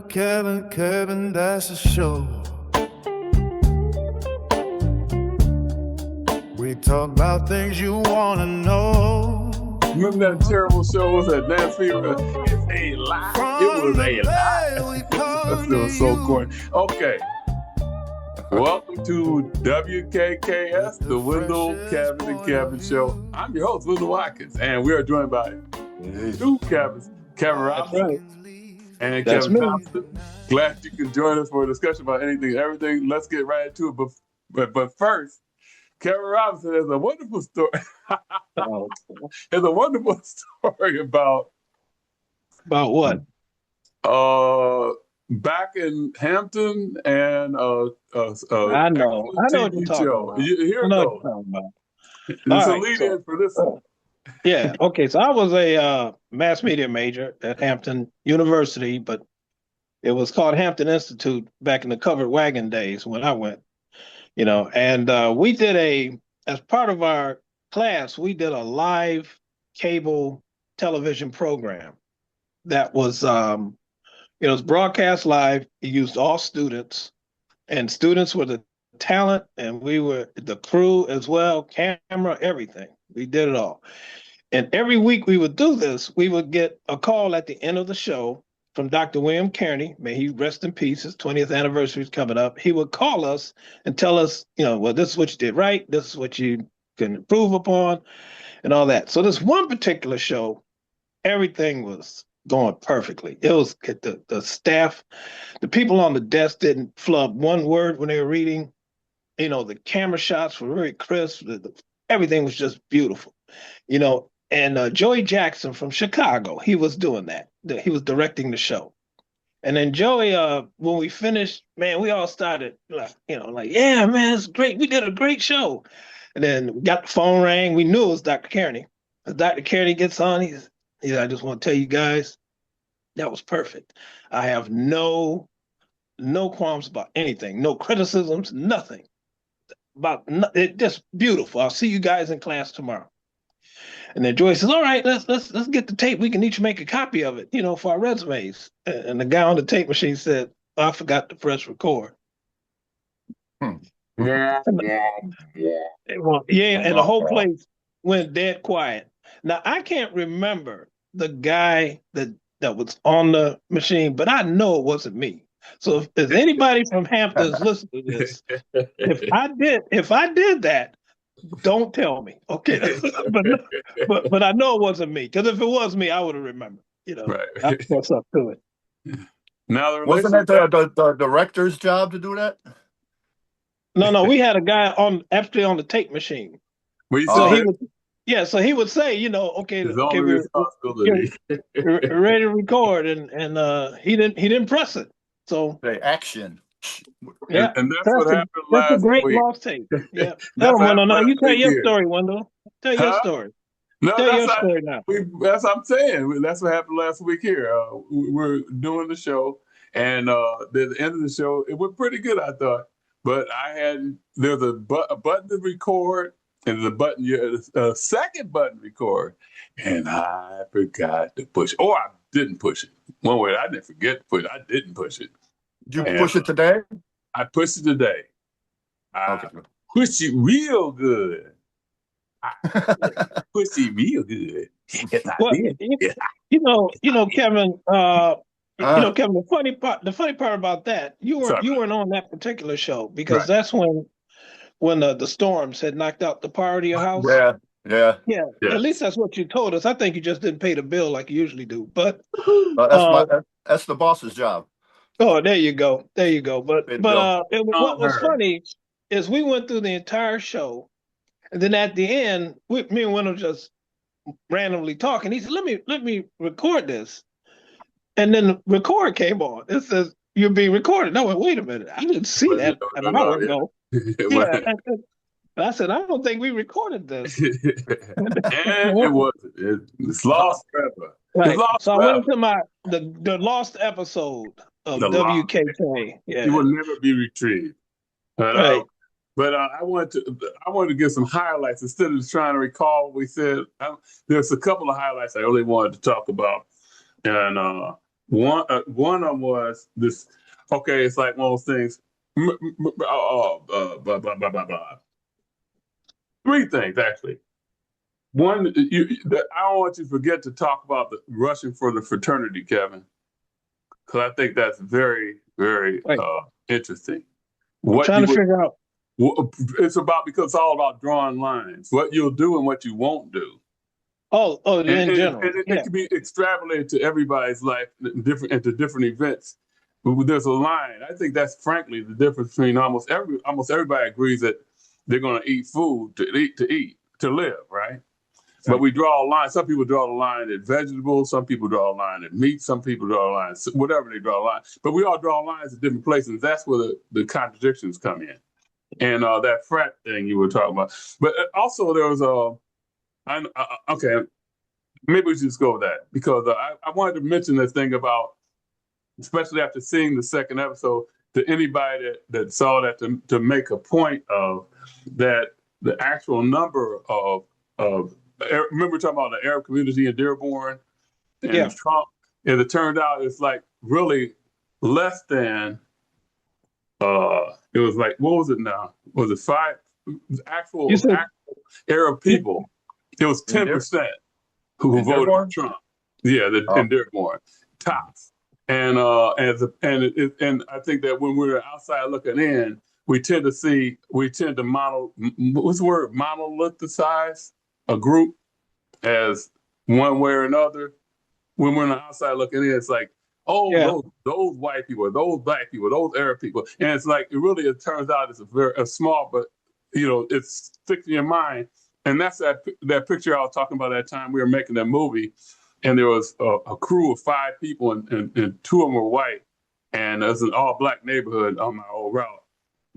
Kevin, that's a show. We talk about things you want to know. Remember that terrible show? Was that Dance Fever? It's a lie. It was a lie. That was so corny. Okay. Welcome to WKKS, the Wendell, Kevin, and Kevin Show. I'm your host, Wendell Watkins, and we are joined by two Kevins, Kevin Robinson and That's Kevin me. Thompson. Glad you can join us for a discussion about anything and everything. Let's get right into it. But first, Kevin Robinson has a wonderful story. Has a wonderful story about what? Back in Hampton and I know what you're talking about. Here it goes. It's a lead-in for this one. Yeah. Okay. So I was a mass media major at Hampton University, but it was called Hampton Institute back in the covered wagon days when I went. And we did as part of our class, we did a live cable television program that was, it was broadcast live. It used all students, and students were the talent, and we were the crew as well, camera, everything. We did it all. And every week we would do this, we would get a call at the end of the show from Dr. William Kearney. May he rest in peace. His 20th anniversary is coming up. He would call us and tell us, well, this is what you did right. This is what you can improve upon and all that. So this one particular show, everything was going perfectly. It was the staff, the people on the desk didn't flub one word when they were reading. The camera shots were very crisp. Everything was just beautiful, And Joey Jackson from Chicago, he was doing that. He was directing the show. And then Joey, when we finished, man, we all started yeah, man, it's great. We did a great show. And then we got the phone rang. We knew it was Dr. Kearney. As Dr. Kearney gets on, he said, I just want to tell you guys, that was perfect. I have no qualms about anything, no criticisms, nothing. It just beautiful. I'll see you guys in class tomorrow. And then Joy says, all right, let's get the tape. We can each make a copy of it, for our resumes. And the guy on the tape machine said, I forgot to press record. Yeah. And the whole place went dead quiet. Now, I can't remember the guy that was on the machine, but I know it wasn't me. So if there's anybody from Hampton that's listening to this, if I did that, don't tell me, okay? but I know it wasn't me, because if it was me, I would have remembered. Right. What's up to it? Now, wasn't that the director's job to do that? No, we had a guy actually on the tape machine. So he would say, okay, we're ready to record, and he didn't press it. So action. Yeah, and that's what happened last week. That's a great lost tape. Yeah. No. You tell your story, Wendell. Tell your story. No, tell your story now. That's what I'm saying. That's what happened last week here. We're doing the show, and at the end of the show, it went pretty good, I thought. But there's a button to record, and a second button to record, and I forgot to push it. Or I didn't push it. One way, I didn't forget to push it. I didn't push it. Did you push it today? I pushed it today. Okay. Pushed it real good. Pushed it real good. Kevin. Kevin. The funny part about that, you weren't on that particular show, because that's when the storms had knocked out the power to your house. Yeah. At least that's what you told us. I think you just didn't pay the bill like you usually do. But that's the boss's job. Oh, there you go. But what was funny is we went through the entire show, and then at the end, me and Wendell just randomly talking. He said, "Let me record this," and then the record came on. It says you're being recorded. I went, wait a minute, I didn't see that an hour ago. And I said, I don't think we recorded this. And it wasn't. It's lost forever. Right. So I went into the lost episode of WKK. Yeah. It will never be retrieved. Right. But I wanted to give some highlights instead of trying to recall what we said. There's a couple of highlights I really wanted to talk about, and One of them was this. Okay, it's like one of those things. Blah, blah, blah, blah, blah. Three things actually. One, I don't want you to forget to talk about the rushing for the fraternity, Kevin, because I think that's very, very interesting. I'm trying to figure out. It's about, because it's all about drawing lines, what you'll do and what you won't do. In general, it can be extrapolated to everybody's life, into different events. But there's a line. I think that's frankly the difference between almost everybody agrees that they're going to eat food to live, right? But we draw a line. Some people draw the line at vegetables. Some people draw a line at meat. Some people draw a line, whatever they draw a line. But we all draw lines at different places. That's where the contradictions come in. And that frat thing you were talking about. But also there was okay, maybe we should just go with that, because I wanted to mention this thing about, especially after seeing the second episode, to anybody that saw that, to make a point of that the actual number of remember we talking about the Arab community in Dearborn and Trump, and it turned out it's like really less than it was like, what was it now? Was it five actual Arab people? It was 10% who voted for Trump. Yeah, in Dearborn, tops. And I think that when we're outside looking in, we tend to monolithicize a group as one way or another. When we're on the outside looking in, it's like, those white people, those black people, those Arab people, and it's like it turns out it's a small, but it sticks in your mind. And that's that picture I was talking about that time we were making that movie, and there was a crew of 5 people, and 2 of them were white, and it was an all black neighborhood on my old route.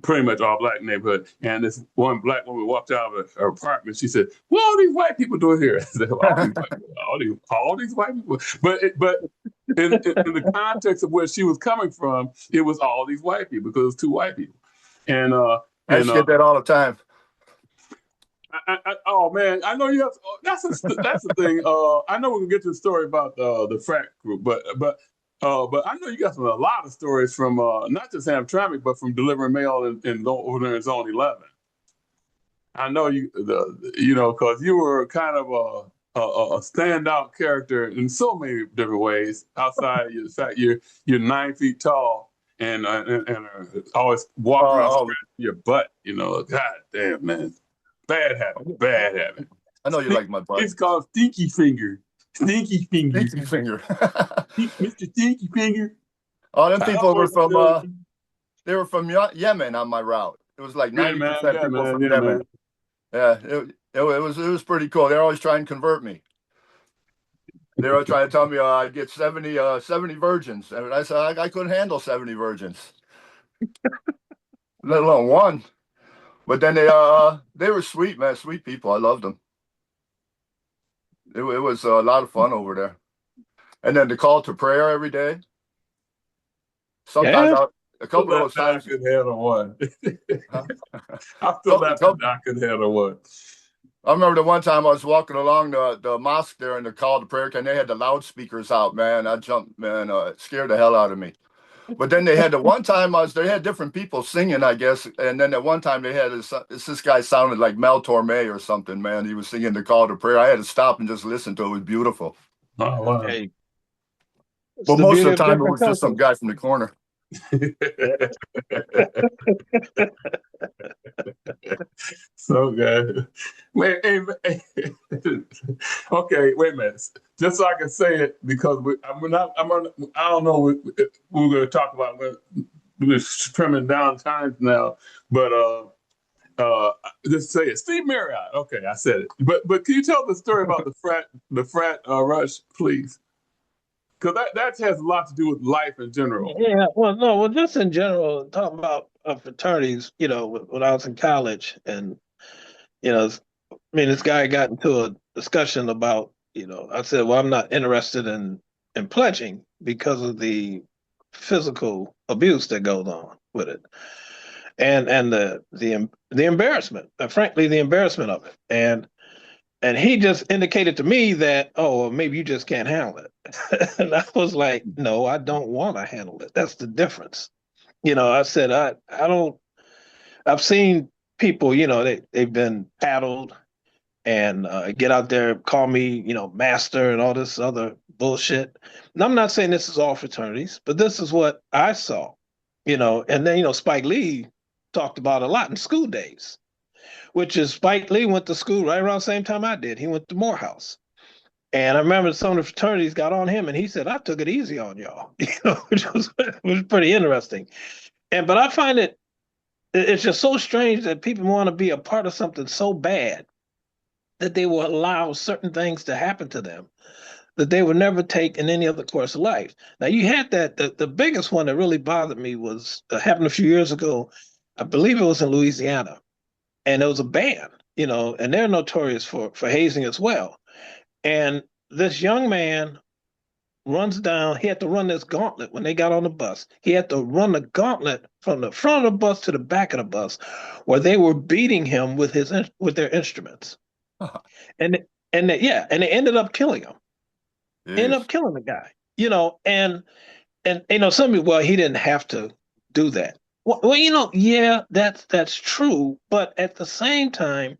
Pretty much all black neighborhood. And this one black woman walked out of her apartment. She said, "What are these white people doing here?" I said, all these white people. But in the context of where she was coming from, it was all these white people, because it was 2 white people. And I get that all the time. Oh man, I know you have. That's the thing. I know we can get to the story about the frat group, but I know you got a lot of stories from not just Hamtramck, but from delivering mail in over there in Zone 11. I know because you were kind of a standout character in so many different ways. Outside the fact you're 9 feet tall and always walking around scratching your butt. God damn, man, bad habit. I know you like my butt. It's called Stinky Finger. Stinky Finger. Stinky Finger. Mr. Stinky Finger. All them people were from they were from Yemen on my route. It was like 90% people from Yemen. Yeah, it was pretty cool. They're always trying to convert me. They were trying to tell me I'd get 70 virgins. And I said I couldn't handle 70 virgins. Let alone one. But then they were sweet, man, sweet people. I loved them. It was a lot of fun over there. And then the call to prayer every day. Sometimes a couple of those times I could handle one. I feel that I could handle one. I remember the one time I was walking along the mosque there, and the call to prayer, and they had the loudspeakers out, man. I jumped, man. It scared the hell out of me. But then they had the one time they had different people singing, I guess. And then at one time they had this guy sounded like Mel Torme or something, man. He was singing the call to prayer. I had to stop and just listen to it. It was beautiful. Oh, wow. Hey. But most of the time it was just some guy from the corner. So good. Okay, wait a minute. Just so I can say it, because I don't know what we're going to talk about. We're trimming down times now, but just say it. Steve Marriott. Okay, I said it. But can you tell the story about the frat rush, please? Because that has a lot to do with life in general. Yeah, well, just in general, talking about fraternities, when I was in college, and, this guy got into a discussion about, I said, well, I'm not interested in pledging because of the physical abuse that goes on with it. And the embarrassment, frankly, the embarrassment of it. And And he just indicated to me that, oh, well, maybe you just can't handle it. And I was like, no, I don't want to handle it. That's the difference. I said, I don't, I've seen people, they've been paddled and get out there, call me, master and all this other bullshit. And I'm not saying this is all fraternities, but this is what I saw, and then, Spike Lee talked about a lot in school days, which is Spike Lee went to school right around the same time I did. He went to Morehouse. And I remember some of the fraternities got on him and he said, I took it easy on y'all, which was pretty interesting. But I find it's just so strange that people want to be a part of something so bad that they will allow certain things to happen to them that they would never take in any other course of life. Now, you had that, the biggest one that really bothered me was happened a few years ago. I believe it was in Louisiana. And there was a band, and they're notorious for hazing as well. And this young man runs down, he had to run this gauntlet when they got on the bus. He had to run the gauntlet from the front of the bus to the back of the bus where they were beating him with their instruments. Uh-huh. And they ended up killing him. Yes. Ended up killing the guy, and some people, well, he didn't have to do that. Well, yeah, that's true, but at the same time,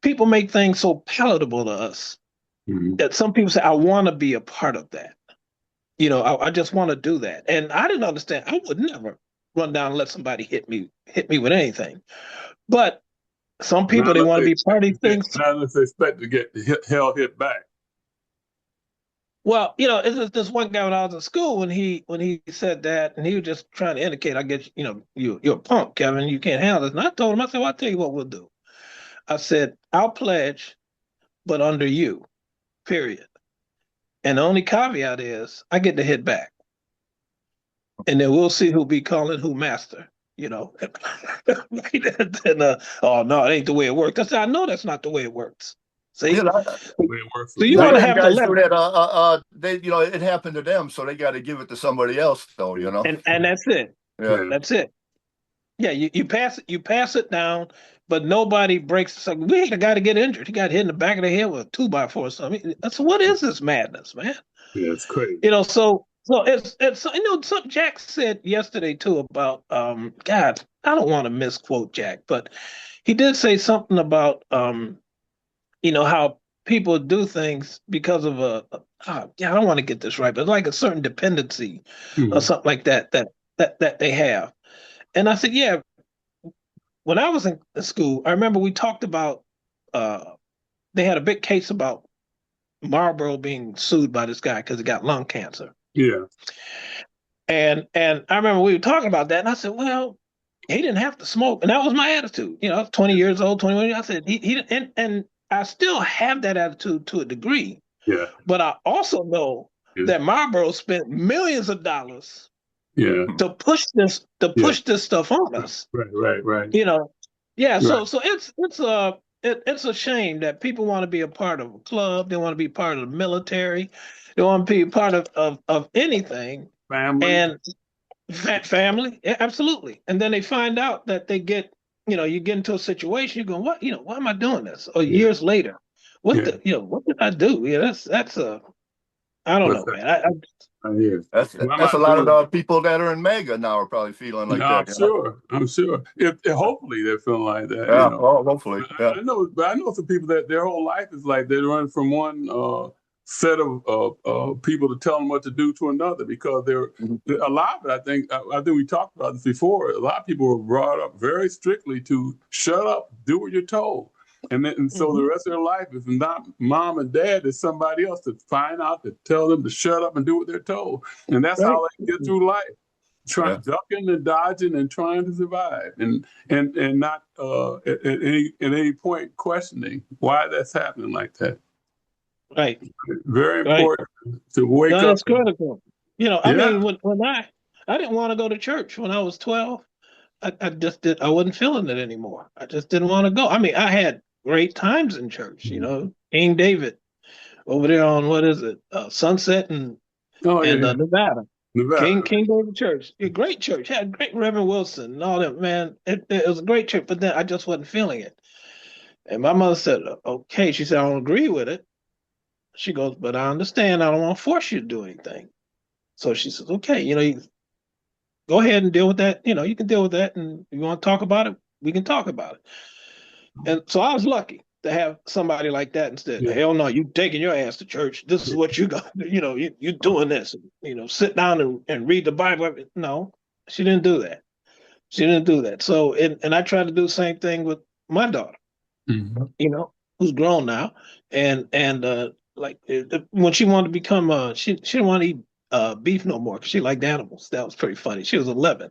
people make things so palatable to us that some people say, I want to be a part of that. I just want to do that. And I didn't understand. I would never run down and let somebody hit me with anything. But some people, they want to be part of these things. Not unless they expect to get hit back. Well, it's this one guy when I was in school when he said that, and he was just trying to indicate, I guess, you're a punk, Kevin, you can't handle this. And I told him, I said, well, I'll tell you what we'll do. I said, I'll pledge, but under you, period. And the only caveat is I get to hit back. And then we'll see who'll be calling who master, and, oh, no, it ain't the way it works. I said, I know that's not the way it works. See, the way it works. So you want to have to let that. They, it happened to them, so they got to give it to somebody else, though. And that's it. Yeah, that's it. Yeah, you pass it down, but nobody breaks. Like, we had a guy to get injured. He got hit in the back of the head with a 2x4 or something. So what is this madness, man? Yeah, it's crazy. So it's something Jack said yesterday too about God. I don't want to misquote Jack, but he did say something about how people do things because of I don't want to get this right, but like a certain dependency or something like that they have. And I said, yeah, when I was in school, I remember we talked about, they had a big case about Marlboro being sued by this guy because he got lung cancer. Yeah. And I remember we were talking about that, and I said, well, he didn't have to smoke. And that was my attitude. I was 20 years old, 21 years old. I said, he and I still have that attitude to a degree. Yeah. But I also know that Marlboro spent millions of dollars to push this stuff on us. Right. Yeah. So it's a shame that people want to be a part of a club. They want to be part of the military. They want to be a part of anything. Family. And family, yeah, absolutely. And then they find out that they get, you get into a situation. You go, what? Why am I doing this? Or years later, what did I do? Yeah, that's I don't know, man. That's a lot of the people that are in Mega now are probably feeling like that. I'm sure. If hopefully they're feeling like that. Yeah, hopefully. Yeah. I know some people that their whole life is like they run from one set of people to tell them what to do to another because they're a lot of it. I think we talked about this before. A lot of people were brought up very strictly to shut up, do what you're told. And so the rest of their life is not mom and dad, it's somebody else to find out, to tell them to shut up and do what they're told. And that's how they get through life. Ducking and dodging and trying to survive and not at any point questioning why that's happening like that. Right. Very important to wake up. That's critical. I mean, when I didn't want to go to church when I was 12. I wasn't feeling it anymore. I just didn't want to go. I mean, I had great times in church, King David over there on, what is it? Sunset and Nevada. King David Church. A great church. Had great Reverend Wilson and all that, man. It was a great church, but then I just wasn't feeling it. And my mother said, okay. She said, I don't agree with it. She goes, but I understand. I don't want to force you to do anything. So she says, okay, you go ahead and deal with that. You can deal with that. And if you want to talk about it, we can talk about it. And so I was lucky to have somebody like that instead. Yeah. Hell no, you taking your ass to church. This is what you got. You doing this. Sit down and read the Bible. No, she didn't do that. She didn't do that. So, and I try to do the same thing with my daughter, Mm-hmm. Who's grown now. And like when she wanted to become, she didn't want to eat beef no more because she liked animals. That was pretty funny. She was 11.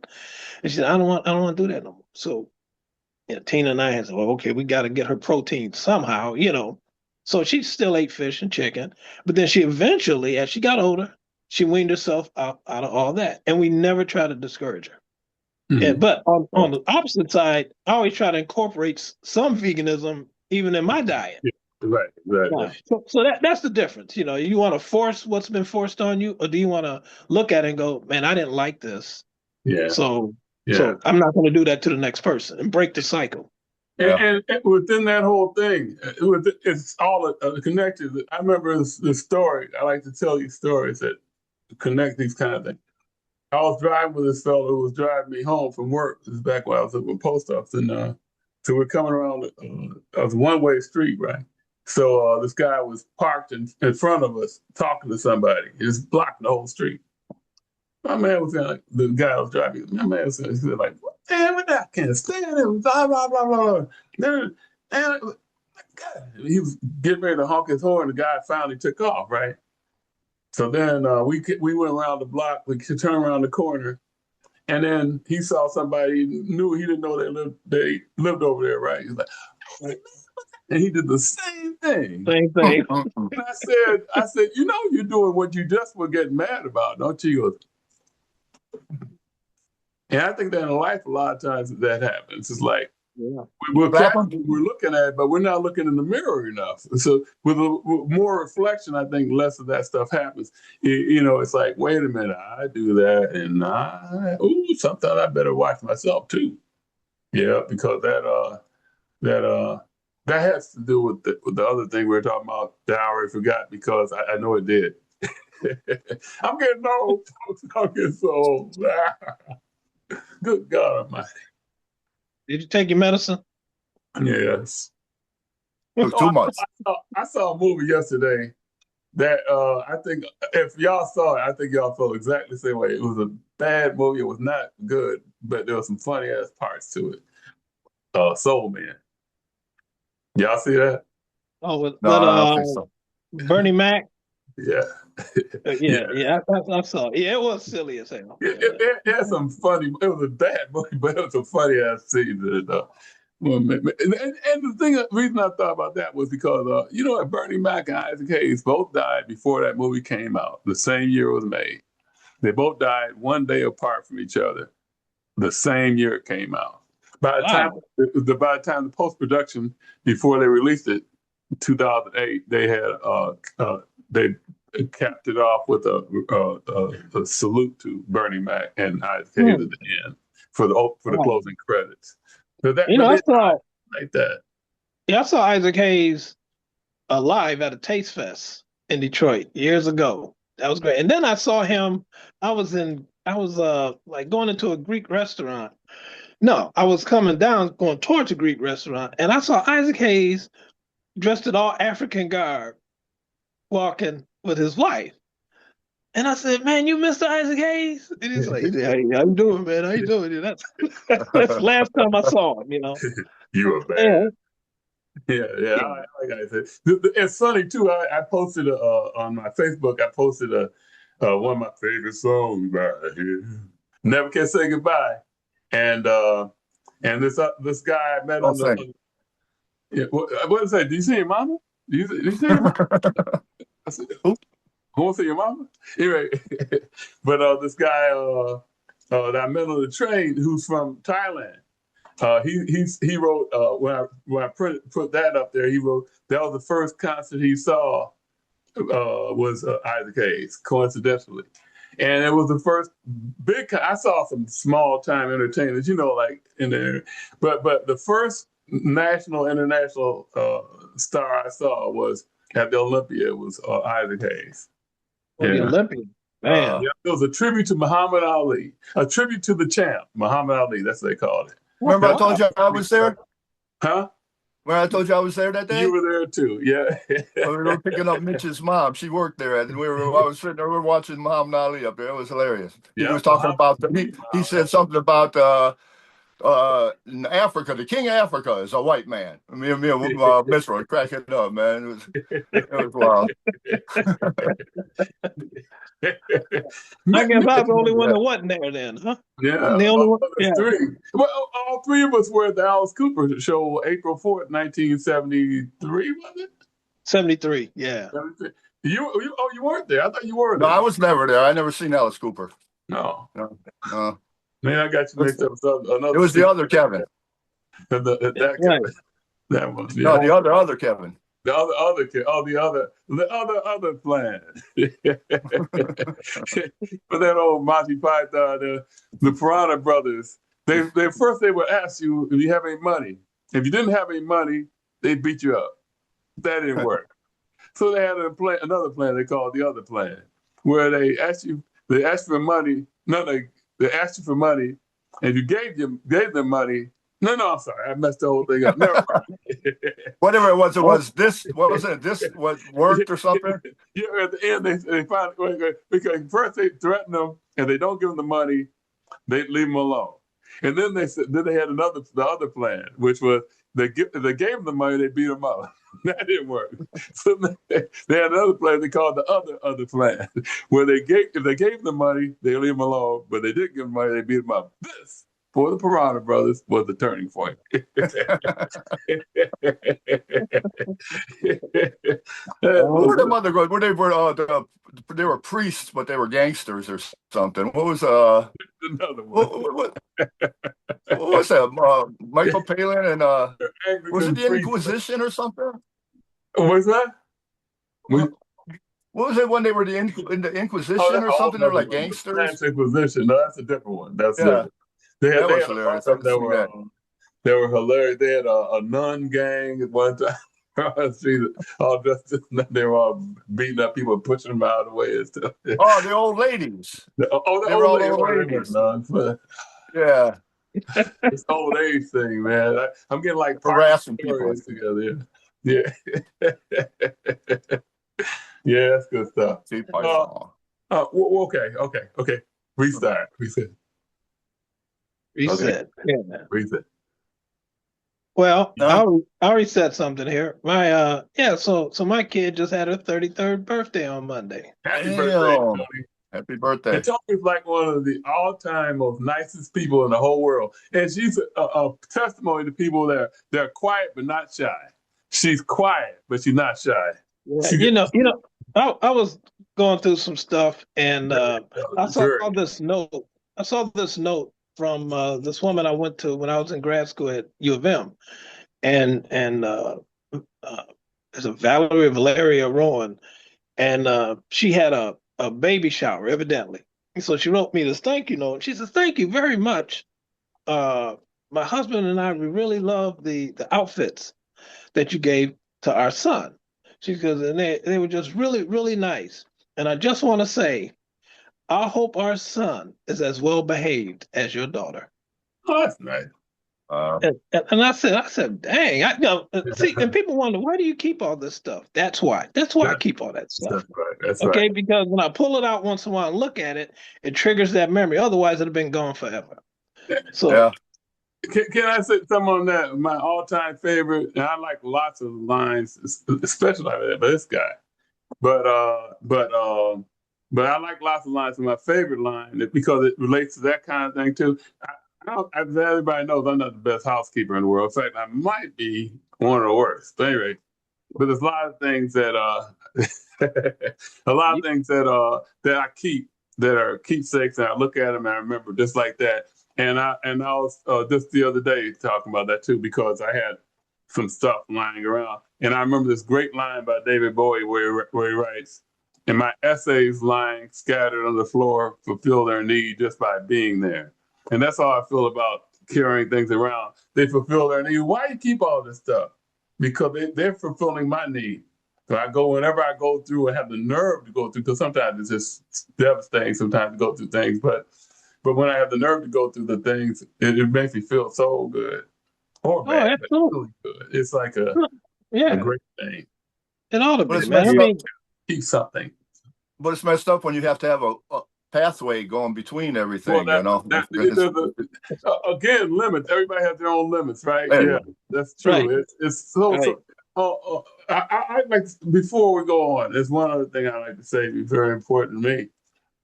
And she said, I don't want to do that no more. So, Tina and I had said, well, okay, we got to get her protein somehow. So she still ate fish and chicken, but then she eventually, as she got older, she weaned herself out of all that. And we never try to discourage her. Mm-hmm. But on the opposite side, I always try to incorporate some veganism even in my diet. Yeah. Right. Yeah. So that's the difference. You want to force what's been forced on you, or do you want to look at it and go, man, I didn't like this. Yeah. So Yeah. I'm not going to do that to the next person and break the cycle. Yeah. And within that whole thing, it's all connected. I remember the story. I like to tell you stories that connect these kind of things. I was driving with this fellow who was driving me home from work. This is back when I was at the post office. And so we're coming around a one-way street, right? So this guy was parked in front of us talking to somebody. He was blocking the whole street. My man was like, the guy was driving. My man was like, damn it, I can't stand it. Blah, blah, blah, blah, blah. And he was getting ready to honk his horn. The guy finally took off, right? So then we went around the block. We could turn around the corner, and then he saw somebody. He didn't know they lived over there, right? He's like, and he did the same thing. Same thing. And I said, you're doing what you just were getting mad about, don't you? He goes, and I think that in life, a lot of times that happens. It's like, we're looking at it, but we're not looking in the mirror enough. So with more reflection, I think less of that stuff happens. It's like, wait a minute, I do that, and sometimes I better watch myself too. Yeah, because that has to do with the other thing we were talking about that I already forgot because I know it did. I'm getting old. I'm getting so old. Good God Almighty. Did you take your medicine? Yes. Took 2 months. I saw a movie yesterday that I think if y'all saw it, I think y'all felt exactly the same way. It was a bad movie. It was not good, but there was some funny ass parts to it. Soul Man. Y'all see that? Oh, No, I don't think so. Bernie Mac. Yeah. Yeah. I saw it. Yeah, it was silly as hell. It had some funny. It was a bad movie, but it was a funny ass scene. And the reason I thought about that was because Bernie Mac and Isaac Hayes both died before that movie came out. The same year it was made. They both died one day apart from each other. The same year it came out. By the time the post production before they released it, 2008, they had they capped it off with a salute to Bernie Mac and Isaac Hayes at the end for the closing credits. So I saw like that. Yeah, I saw Isaac Hayes live at a Taste Fest in Detroit years ago. That was great. And then I saw him. I was like going into a Greek restaurant. No, I was coming down, going towards a Greek restaurant, and I saw Isaac Hayes dressed in all African garb, walking with his wife. And I said, "Man, you Mr. Isaac Hayes?" And he's like, "Yeah, how you doing, man? How you doing?" That's the last time I saw him. You were bad. Yeah. Like I said, it's funny too. I posted on my Facebook. I posted one of my favorite songs by him, "Never Can Say Goodbye," and this guy I met on the. What is that? Do you see your mama? Do you see your mama? I said, who wants to see your mama? Anyway, but this guy that I met on the train who's from Thailand. He wrote when I put that up there. He wrote that was the first concert he saw was Isaac Hayes, coincidentally, and it was the first big. I saw some small time entertainers, like in there, but the first national, international star I saw was at the Olympia. It was Isaac Hayes. For the Olympian. Man. Yeah, it was a tribute to Muhammad Ali, a tribute to the champ, Muhammad Ali. That's what they called it. Remember I told you I was there? Huh? When I told you I was there that day? You were there too, yeah. We were picking up Mitch's mom. She worked there, and I was sitting there. We were watching Muhammad Ali up there. It was hilarious. He was talking about he said something about in Africa, the king of Africa is a white man. Me and Mitch were cracking up, man. It was wild. I guess I was the only one that wasn't there then, huh? Yeah, the only one. Yeah. Three. Well, all three of us were at the Alice Cooper show, April 4th, 1973, was it? 73, yeah. 73. You weren't there. I thought you were No, there. I was never there. I never seen Alice Cooper. No. Man, I got you mixed up with another. It was the other Kevin. That Kevin. That one. Yeah. No, the other Kevin. The other kid. Oh, the other plan. For that old Monty Python, the Piranha Brothers. They first they would ask you if you have any money. If you didn't have any money, they'd beat you up. That didn't work. So they had another plan they called the other plan, where they asked for money. No, they asked you for money, and you gave them money. No, I'm sorry, I messed the whole thing up. Never mind. Whatever it was this. What was it? This what worked or something? Yeah, at the end they finally, because first they threaten them, and they don't give them the money, they leave them alone. And then they had the other plan, which was they gave them the money, they beat them up. That didn't work. So they had another plan they called the other plan, where if they gave them the money, they leave them alone, but they didn't give them money, they beat them up. This, for the Piranha Brothers, was the turning point. What were them other guys? They were priests, but they were gangsters or something. What was another one? What was that? Michael Palin and was it the Inquisition or something? What's that? What was it when they were in the Inquisition or something? They were like gangsters. French Inquisition. No, that's a different one. That's different. They had hilarious. They were hilarious. They had a nun gang at one time. All dressed, they were all beating up people, pushing them out of the way and stuff. Oh, the old ladies. The old ladies. Yeah. This old age thing, man. I'm getting like harassing people together. Yeah. Yeah, that's good stuff. Okay. Reset. Okay. Yeah. Reset. Well, I'll reset something here. My so my kid just had her 33rd birthday on Monday. Happy birthday, Tony. Happy birthday. And Tony's like one of the all-time most nicest people in the whole world. And she's a testimony to people that are quiet but not shy. She's quiet, but she's not shy. Yeah, I was going through some stuff, and I saw this note. I saw this note from this woman I went to when I was in grad school at U of M, and there's a Valeria Rowan, and she had a baby shower evidently. And so she wrote me this thank you note. She says, "Thank you very much. My husband and I, we really love the outfits that you gave to our son." She goes, and they were just really, really nice. And I just want to say, I hope our son is as well behaved as your daughter. Oh, that's nice. And I said, dang, see, and people wonder, why do you keep all this stuff? That's why I keep all that stuff. That's okay, right. Because when I pull it out once in a while and look at it, it triggers that memory. Otherwise, it'd have been gone forever. So. Yeah. Can I say something on that? My all-time favorite, and I like lots of lines, especially like this guy. But I like lots of lines. And my favorite line, because it relates to that kind of thing too. As everybody knows, I'm not the best housekeeper in the world. In fact, I might be one of the worst. But anyway, but there's a lot of things that that I keep that are keepsakes, and I look at them and I remember just like that. And I was just the other day talking about that too, because I had some stuff lying around, and I remember this great line by David Bowie where he writes, "And my essays lying scattered on the floor fulfill their need just by being there." And that's how I feel about carrying things around. They fulfill their need. Why you keep all this stuff? Because they're fulfilling my need. So whenever I go through and have the nerve to go through, because sometimes it's just devastating sometimes to go through things, but when I have the nerve to go through the things, it makes me feel so good. Or bad, but really good. It's like a great thing. It ought to But be, it's man. messed I mean, Keep something. But it's messed up when you have to have a pathway going between everything, Well, you know. Again, limits. Everybody has their own limits, right? Yeah. Yeah, that's true. Right. It's so. Right. I like, before we go on, there's one other thing I like to say, very important to me,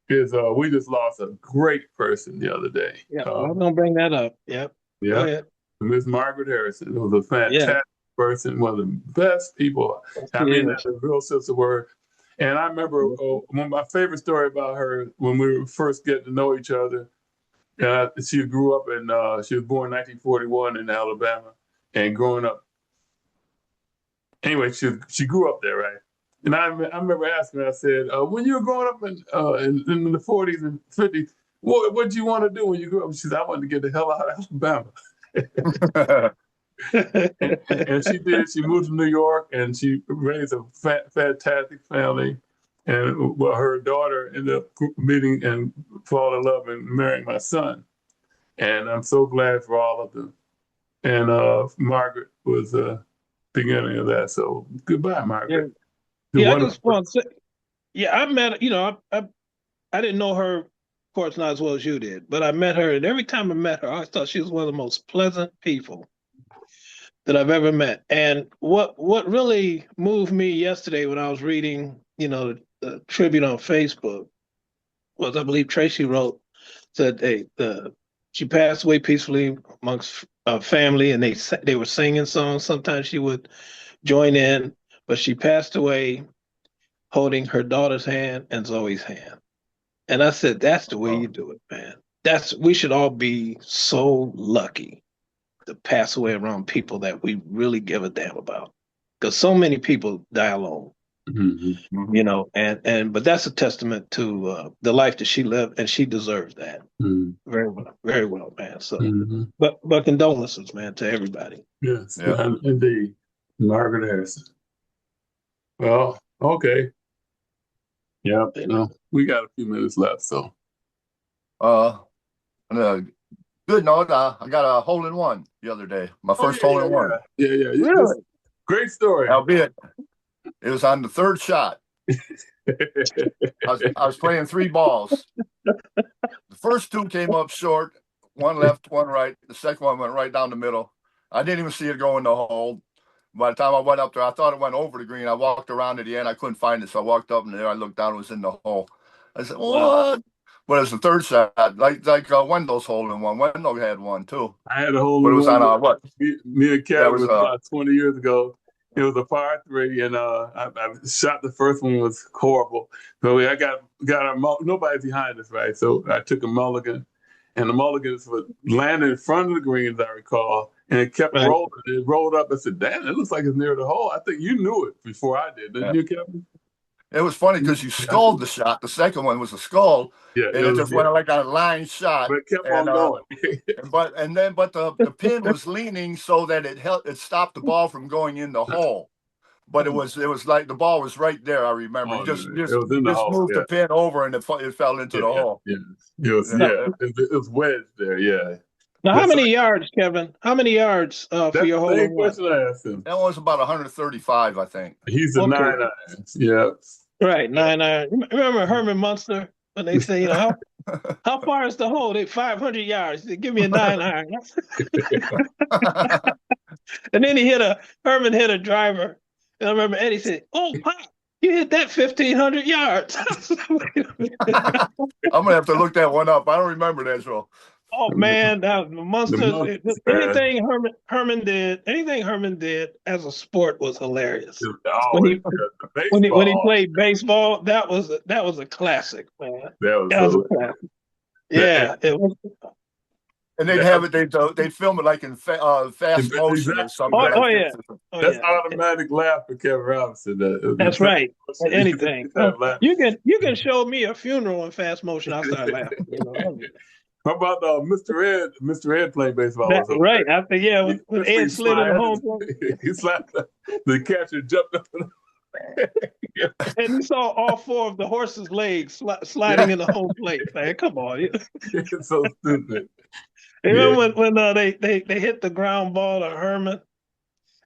is we just lost a great person the other day. Yeah, I'm gonna bring that up. Yep. Yeah. Go ahead. Miss Margaret Harrison, who was a fantastic person, one of the best people. I mean, that's a real sense of word. And I remember one of my favorite story about her when we were first getting to know each other. She grew up she was born in 1941 in Alabama, and growing up. Anyway, she grew up there, right? And I remember asking her, I said, when you were growing up in the 40s and 50s, what did you want to do when you grew up? She said, I wanted to get the hell out of Alabama. and she did. She moved to New York, and she raised a fantastic family. And her daughter ended up meeting and falling in love and marrying my son. And I'm so glad for all of them. And Margaret was the beginning of that. So goodbye, Margaret. Yeah, I just want to say, I met, I didn't know her, of course, not as well as you did, but I met her, and every time I met her, I thought she was one of the most pleasant people that I've ever met. And what really moved me yesterday when I was reading, the tribute on Facebook was, I believe Tracy said, hey, she passed away peacefully amongst family, and they were singing songs. Sometimes she would join in, but she passed away holding her daughter's hand and Zoe's hand. And I said, that's the way you do it, man. We should all be so lucky to pass away around people that we really give a damn about. Because so many people die alone. Mm-hmm. But that's a testament to the life that she lived, and she deserves that. Mm-hmm. Very well, man. So, but condolences, man, to everybody. Yes, indeed, Margaret Harrison. Well, okay. Yeah, we got a few minutes left, so. Good note. I got a hole in one the other day. My first hole in one. Yeah. Really? Great story. Albeit, it was on the third shot. I was playing 3 balls. The first 2 came up short, one left, one right. The second one went right down the middle. I didn't even see it go in the hole. By the time I went up there, I thought it went over the green. I walked around to the end. I couldn't find it, so I walked up and there. I looked down. It was in the hole. I said, "What?" Wow. But it was the third shot, like Wendell's hole in one. Wendell had one too. I had a hole in one. But it was on what? Me and Kevin was about 20 years ago. It was a par 3, and I shot the first one, was horrible. So I got nobody behind us, right? So I took a mulligan, and the mulligans would land in front of the green, as I recall, and it kept rolling. It rolled up. I said, "Damn, it looks like it's near the hole." I think you knew it before I did, didn't you, Kevin? It was funny because you sculled the shot. The second one was a skull, and it just went like a line shot. But it kept on going. but the pin was leaning so that it stopped the ball from going in the hole. But it was like the ball was right there. I remember. Oh, just moved the pin over and it fell into the hole. Yeah. It was wedged there. Yeah. Now, how many yards, Kevin? How many yards for your hole in one? I asked him. That was about 135, I think. He's a 9-iron. Yeah. Right, 9-iron. Remember Herman Munster when they say, how far is the hole? They 500 yards. They give me a 9-iron. And then Herman hit a driver. And I remember Eddie said, "Oh, Pop, you hit that 1,500 yards." I'm gonna have to look that one up. I don't remember that, so. Oh man, that Munster. Anything Herman did as a sport was hilarious. When he played baseball, that was a classic, man. That was a classic. Yeah, it was. And they'd have it. They'd film it like in fast motion or something. That's automatic laugh for Kevin Robinson. That's right. Anything. You can show me a funeral in fast motion. I'll start laughing. How about Mr. Ed? Mr. Ed played baseball. That, Was over right. there. I think, yeah, when Ed slid in the home plate. He slapped the catcher, jumped up. And you saw all four of the horse's legs sliding in the home plate. Man, come on. It's so stupid. Remember when they hit the ground ball to Herman?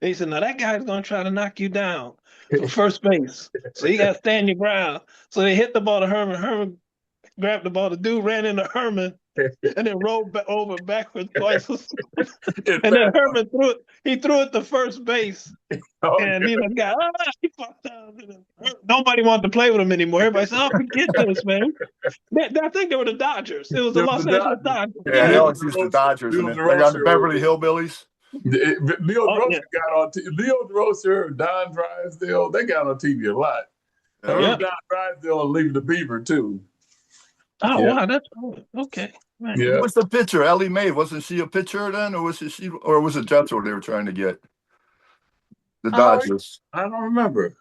They said, now that guy's going to try to knock you down from first base. So you got to stand your ground. So they hit the ball to Herman. Herman grabbed the ball. The dude ran into Herman and then rolled over backwards twice. And then Herman threw it to first base. And he got, he fucked up. Nobody wanted to play with him anymore. Everybody said, oh, forget this, man. I think they were the Dodgers. It was the Los Angeles Dodgers. Yeah, they always used the Dodgers. And they got the Beverly Hillbillies. Leo got on Leo DeRocher, Don Drysdale, they got on TV a lot. I remember Don Drysdale and Leave the Beaver, too. Oh, wow, that's cool. Okay. Right. Yeah. What's the pitcher? Ellie Mae, wasn't she a pitcher then? Or was it Jethro they were trying to get? The Dodgers. I don't remember.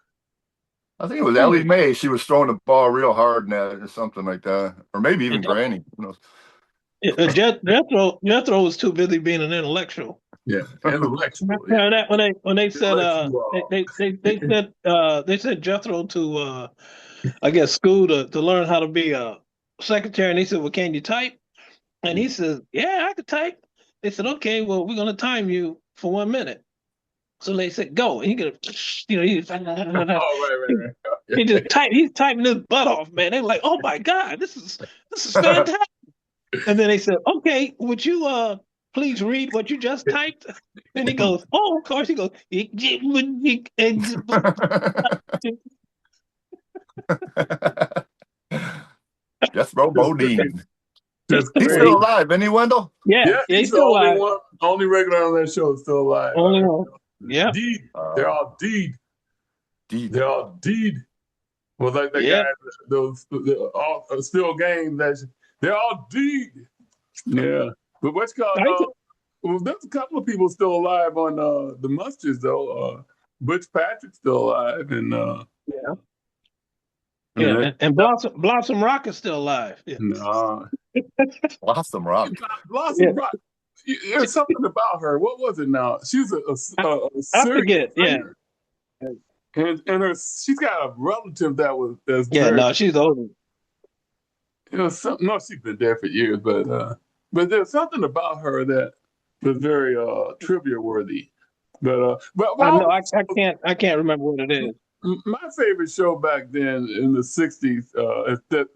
I think it was Ellie Mae. She was throwing the ball real hard in that or something like that. Or maybe even Granny. Who knows? Jethro was too busy being an intellectual. Yeah, intellectual. Yeah. That when they said they sent Jethro to I guess school to learn how to be a secretary, and he said, well, can you type? And he says, yeah, I could type. They said, okay, well, we're gonna time you for 1 minute. So they said, go. And he could, he's typing his butt off, man. They're like, oh my God, this is fantastic. And then they said, okay, would you please read what you just typed? And he goes, oh, of course. He goes, Jethro Bodine. He's still alive, isn't he, Wendell? Yeah, he's still alive. Only regular on that show is still alive. Only one. Yeah. Deed. They're all deed. They're all deed. Well, like the guys, those all still game. They're all deed. Yeah. But what's called? Well, there's a couple of people still alive on the Mustards though. Butch Patrick's still alive, and and Blossom Rock is still alive. Yeah. No. Blossom Rock. Blossom Rock. There's something about her. What was it now? She's I forget. Singer. Yeah. And she's got a relative that's no, she's older. It was something. No, she's been there for years, but there's something about her that was very trivia worthy. But I can't remember what it is. My favorite show back then in the '60s that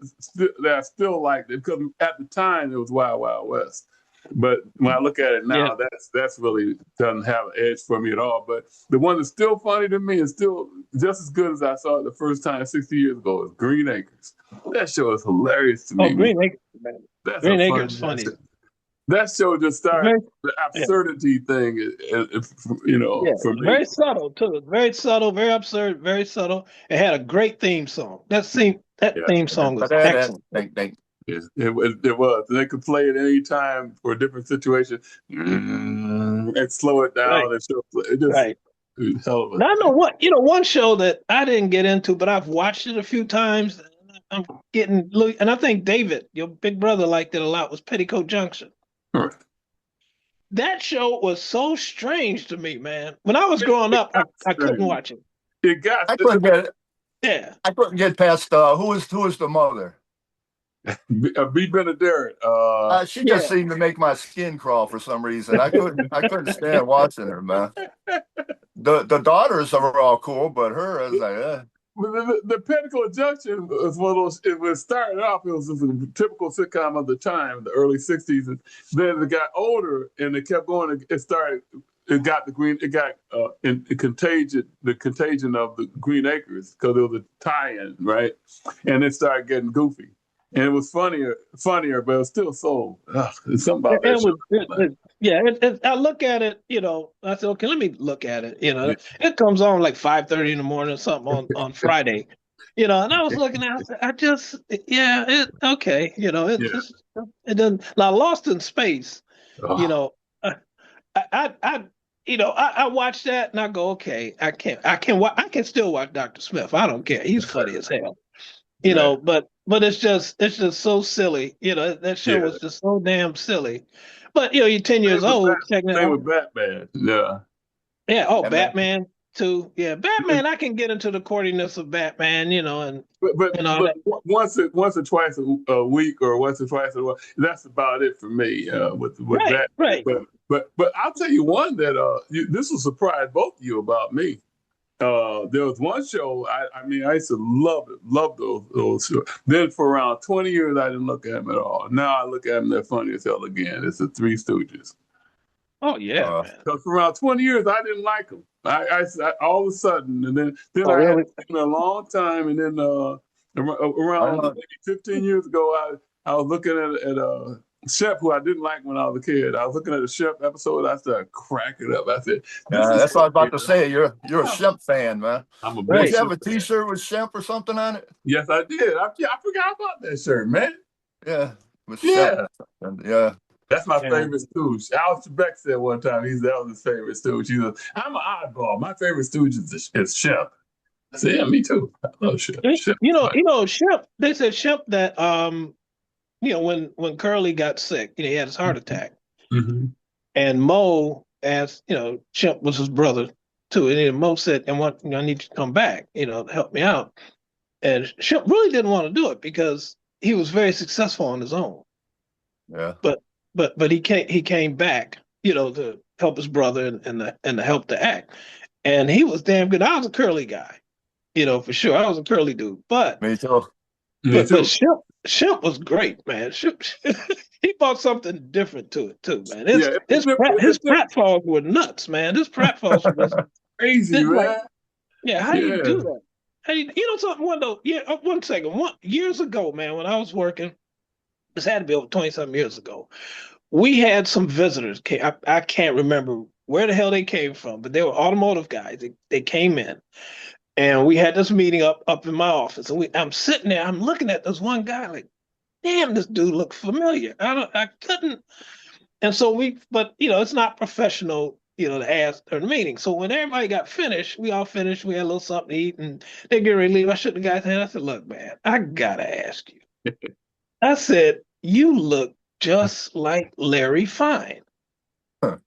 I still liked it because at the time it was Wild Wild West. But when I look at it now, that's really doesn't have an edge for me at all. But the one that's still funny to me and still just as good as I saw it the first time 60 years ago is Green Acres. That show is hilarious to me. Oh, Green Acres, man. Green Acres is funny. That show just started the absurdity thing, for me. Very subtle, too. Very subtle, very absurd, very subtle. It had a great theme song. That theme song was excellent. It was. They could play it any time for a different situation and slow it down. And show it just, hell of a now, I know one show that I didn't get into, but I've watched it a few times. I'm getting, and I think David, your big brother, liked it a lot, was Petticoat Junction. Right. That show was so strange to me, man. When I was growing up, I couldn't watch it. I couldn't get it. Yeah. I couldn't get past who was the mother? B. Benaderet. She just seemed to make my skin crawl for some reason. I couldn't stand watching her, man. The daughters are all cool, but her, I was like, The Petticoat Junction was one of those. It was started off. It was a typical sitcom of the time, the early '60s, and then it got older, and it kept going. It got the contagion of the Green Acres because it was a tie-in, right? And it started getting goofy, and it was funnier, but it was still so. It's something about that. I look at it, I said, okay, let me look at it. It comes on like 5:30 in the morning or something on Friday, and I was looking at it, okay. It doesn't. Now, Lost in Space, I watch that and I go, okay, I can still watch Dr. Smith. I don't care. He's funny as hell. you know, but it's just so silly. You know, that show was just so damn silly. But you know, you're 10 years old, checking it Same out. with Batman. Yeah. Yeah, oh, And man, Batman too. Yeah, Batman, I can get into the corniness of Batman, you know, and all But that. once or twice a week or once or twice a week, that's about it for me with Right, that. right. But I'll tell you one that this will surprise both of you about me. There was one show. I mean, I used to love those shows. Then for around 20 years, I didn't look at them at all. Now I look at them; they're funny as hell again. It's the Three Stooges. Oh yeah, uh, man. Because for around 20 years, I didn't like them. I all of a sudden, and then Oh I had really? seen them a long time, and then around uh, maybe 15 years ago, I was looking at Shemp, who I didn't like when I was a kid. I was looking at a Shemp episode. I started cracking up. I said, "This is that's what I was about funny." to say. You're a Shemp fan, man. I'm a Don't big Right. you have Shemp a fan. T-shirt with Shemp or something on it? Yes, I did. I forgot about that shirt, man. Yeah, with Shemp. Yeah. Yeah. That's my Yeah. favorite stooge. Alex Trebek said one time that was his favorite stooge. He was, I'm an oddball. My favorite stooge is Shemp. I said, yeah, me too. I love Shemp. Shemp. They said Shemp that you know, when Curly got sick, you know, he had his heart attack, Mm-hmm. and Mo asked, you know, Shemp was his brother too, and then Mo said, "And what, you know, I need you to come back, you know, to help me out." And Shemp really didn't want to do it because he was very successful on his own. Yeah. But he came back, you know, to help his brother and to help the act. And he was damn good. I was a Curly guy, you know, for sure. I was a Curly dude. But Me too. Shemp was great, man. Shemp, he brought something different to it too, man. His pratfalls were nuts, man. His pratfalls was crazy, man. like, yeah, how do you do Yeah. that? You know something, Wendell? Yeah, one second. Years ago, man, when I was working, this had to be over 20-something years ago. We had some visitors. I can't remember where the hell they came from, but they were automotive guys. They came in, and we had this meeting up in my office. And I'm sitting there, I'm looking at this one guy like, damn, this dude looked familiar. I couldn't. And so but you know, it's not professional, you know, to ask or the meeting. So when everybody got finished, we all finished. We had a little something to eat, and they get ready to leave. I shook the guy's hand. I said, "Look, man, I gotta ask you." I said, "You look just like Larry Fine." Huh.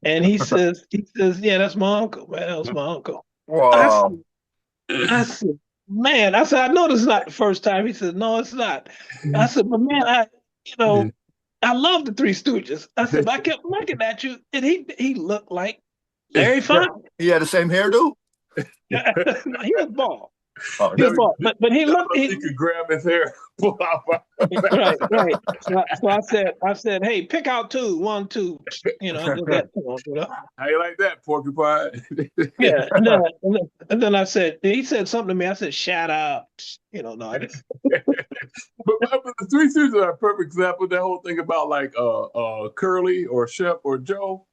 And he says, "Yeah, that's my uncle, man. That was my uncle." Wow. I said, "Man," I said, "I know this is not the first time." He said, "No, it's not." I said, "But man, I love the Three Stooges." I said, "But I kept looking at you, and he looked like Larry Fine." He had the same hairdo? No, he was bald. Oh, He was bald, but he looked. He could grab his hair, pull out. Right. So I said, "Hey, pick out two, 1, 2." You know, I did that to him, you know. How you like that, porcupine? Yeah, and then I said, he said something to me. I said, "Shut up." You know, no, I didn't. but the Three Stooges are a perfect example of that whole thing about like Curly or Shep or Joe.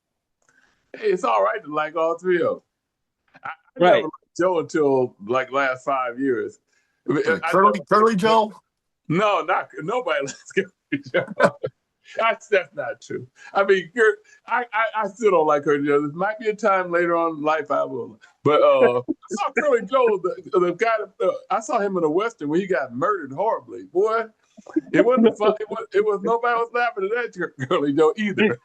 Hey, it's all right to like all three of them. I Right. never liked Joe until like last 5 years. Curly Joe? No, not nobody likes Curly Joe. That's not true. I mean, I still don't like Curly Joe. There might be a time later on in life I will. But I saw Curly Joe, the guy. I saw him in a Western where he got murdered horribly. Boy, it wasn't fun. It was nobody was laughing at that Curly Joe either.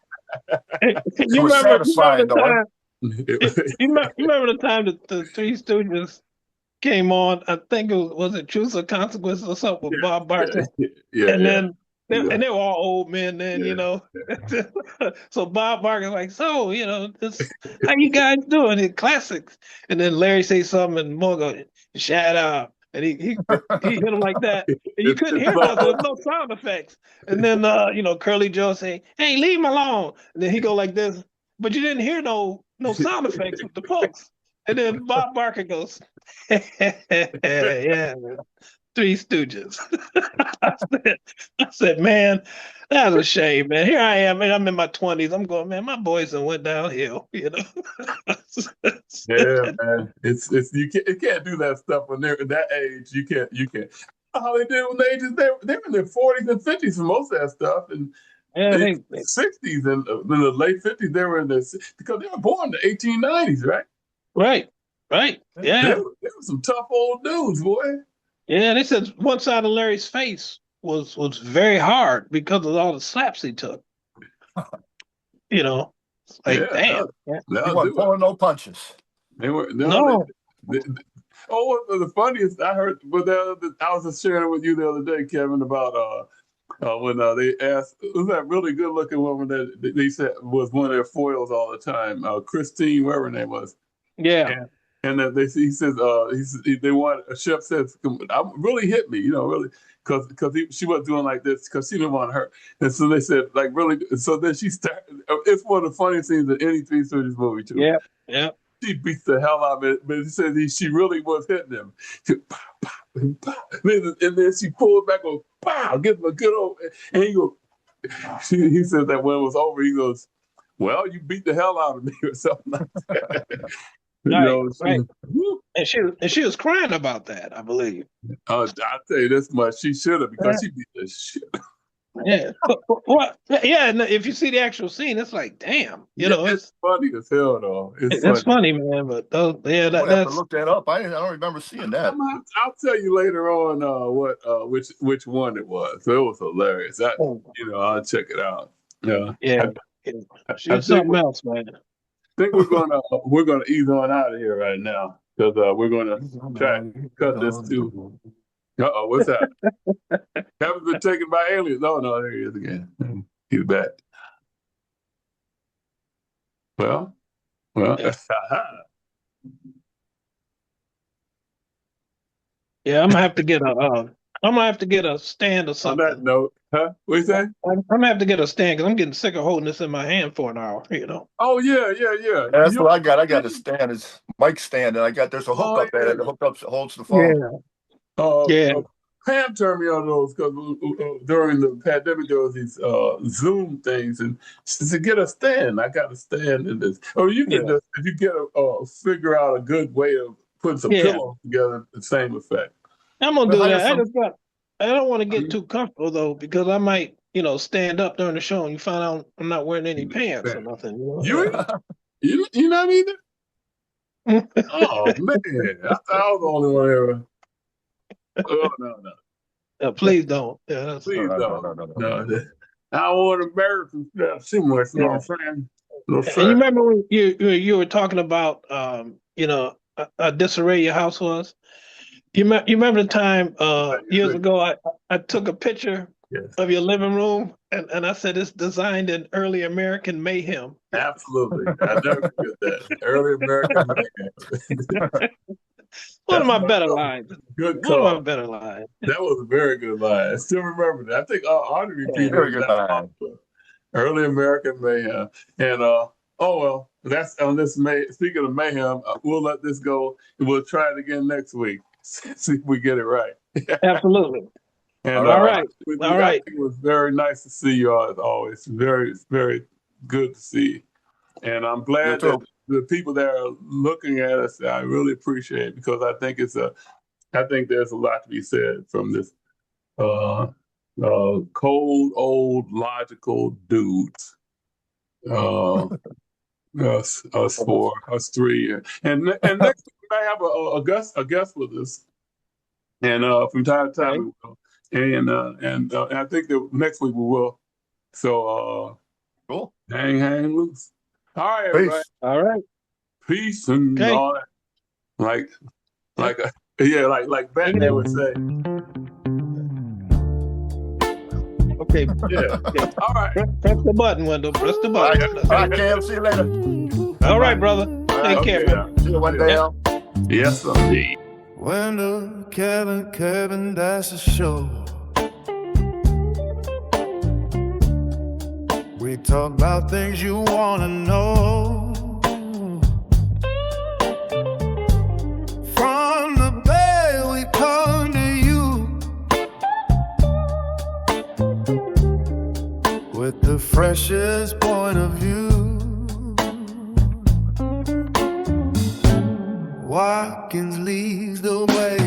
You was remember satisfying, the time? You remember the time that the Three Stooges came on? I think was it Truth or Consequences or something with Bob Barker. Yeah, And then Yeah. and they were all old men then, you know. So Bob Barker's like, "So, you know, how you guys doing? The classics." And then Larry says something and Mo goes, "Shut up." And he hit him like that. And you couldn't hear nothing. There was no sound effects. And then you know, Curly Joe say, "Hey, leave him alone." And then he go like this. But you didn't hear no sound effects with the folks. And then Bob Barker goes, "Yeah, man. Three Stooges." I said, "Man, that was a shame, man. Here I am, man. I'm in my 20s. I'm going, man, my boys done went downhill, you know." Yeah, man. It's you can't do that stuff when they're at that age. You can't. How they did when they're in their 40s and 50s for most of that stuff, and Yeah, in the 60s and in the late 50s they were in because they were born in the 1890s, right? right. Yeah. They were some tough old dudes, boy. Yeah, they said one side of Larry's face was very hard because of all the slaps he took. You know, it's like damn. He They'll wasn't do it. pulling no punches. They were No. the funniest I heard, but I was just sharing it with you the other day, Kevin, about when they asked, who's that really good looking woman that they said was one of their foils all the time, Christine, whatever her name was. Yeah. And he says, they want, Shemp says, really hit me, really, because she was doing like this because she didn't want to hurt. And so they said, like, really, so then she started, it's one of the funniest scenes in any Three Stooges movie, too. Yeah, yeah. She beats the hell out of it, but he says she really was hitting him. She, pow, pow, and pow. And then she pulls back, goes, pow, gives him a good old, and he goes, he says that when it was over, he goes, well, you beat the hell out of me, or something like that. Right. And she was crying about that, I believe. I'll tell you this much, she should have, because she beat the shit. Yeah. Yeah, and if you see the actual scene, it's like, damn. It's funny as hell, though. It's funny, man. But I have to look that up. I don't remember seeing that. I'll tell you later on which one it was. So it was hilarious. I'll check it out. Yeah. She's something else, man. I think we're gonna ease on out of here right now because we're gonna try and cut this too. What's that? Haven't been taken by aliens. No, there he is again. He's back. Well. Yeah, I'm gonna have to get a stand or something. On that note, what you say? I'm gonna have to get a stand because I'm getting sick of holding this in my hand for an hour. Oh yeah. That's what I got. I got a stand. It's mic stand, and there's a hook up there that holds the phone. Pam turned me on those because during the pandemic there was these Zoom things, and she said, "Get a stand." I got a stand in this. Or you can just, if you get figure out a good way of putting some pillows together, the same effect. I'm gonna do that. I don't want to get too comfortable though, because I might, stand up during the show and you find out I'm not wearing any pants or nothing. You not either? Oh man, I thought I was the only one ever. Oh no. Please don't. Yeah, please don't. No. I don't want American stuff too much. You know what I'm saying? And you remember when you were talking about a disarray your house was? You remember the time years ago I took a picture of your living room and I said it's designed in early American mayhem. Absolutely. I never forget that. Early American mayhem. One of my better lines. Good call. One of my better lines. That was a very good line. I still remember that. I think Audrey repeated very good line. Early American mayhem. And that's on this speaking of mayhem, we'll let this go and we'll try it again next week. See if we get it right. Absolutely. And, all right. It was very nice to see you all as always. Very, very good to see you. And I'm glad that the people that are looking at us, I really appreciate it because I think there's a lot to be said from this cold, old, logical dudes. Us three. And next week we might have a guest with us. And from time to time we will. And I think that next week we will. So cool. Hang loose. All right, everybody. Peace. All right. Peace and all that. Like Batman would say. Okay. Yeah. All right. Press the button, Wendell. Press the button. All right, Cam. See you later. All right, brother. Take care, man. See you one day out. Yes, indeed. Wendell, Kevin, that's a show. We talk about things you wanna know. From the bay we come to you with the freshest point of view. Watkins leads the way.